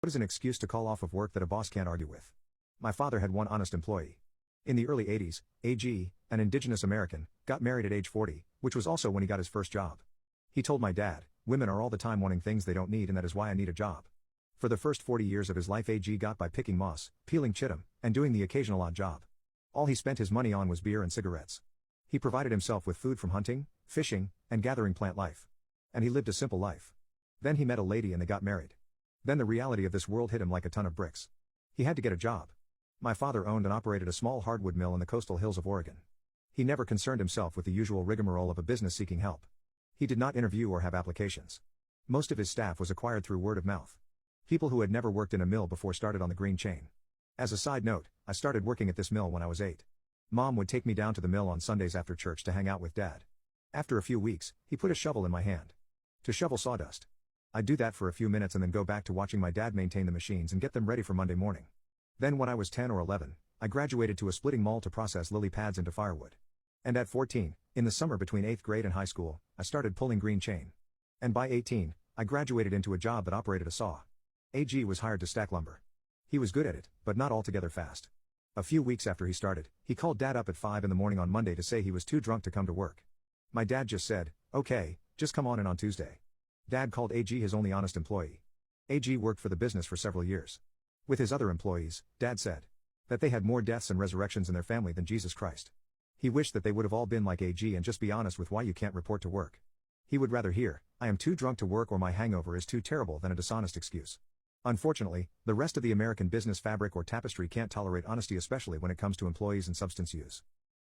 What is an excuse to call off of work that a boss can't argue with? My father had one honest employee. In the early 80s, AG, an indigenous American, got married at age 40, which was also when he got his first job. He told my dad, "Women are all the time wanting things they don't need, and that is why I need a job." For the first 40 years of his life, AG got by picking moss, peeling chitim, and doing the occasional odd job. All he spent his money on was beer and cigarettes. He provided himself with food from hunting, fishing, and gathering plant life. And he lived a simple life. Then he met a lady and they got married. Then the reality of this world hit him like a ton of bricks. He had to get a job. My father owned and operated a small hardwood mill in the coastal hills of Oregon. He never concerned himself with the usual rigmarole of a business seeking help. He did not interview or have applications. Most of his staff was acquired through word of mouth. People who had never worked in a mill before started on the green chain. As a side note, I started working at this mill when I was 8. Mom would take me down to the mill on Sundays after church to hang out with Dad. After a few weeks, he put a shovel in my hand. To shovel sawdust. I'd do that for a few minutes and then go back to watching my dad maintain the machines and get them ready for Monday morning. Then when I was 10 or 11, I graduated to a splitting mall to process lily pads into firewood. And at 14, in the summer between 8th grade and high school, I started pulling green chain. And by 18, I graduated into a job that operated a saw. AG was hired to stack lumber. He was good at it, but not altogether fast. A few weeks after he started, he called Dad up at 5 in the morning on Monday to say he was too drunk to come to work. My dad just said, "Okay, just come on in on Tuesday." Dad called AG his only honest employee. AG worked for the business for several years. With his other employees, Dad said that they had more deaths and resurrections in their family than Jesus Christ. He wished that they would have all been like AG and just be honest with why you can't report to work. He would rather hear, "I am too drunk to work" or "my hangover is too terrible" than a dishonest excuse. Unfortunately, the rest of the American business fabric or tapestry can't tolerate honesty, especially when it comes to employees and substance use.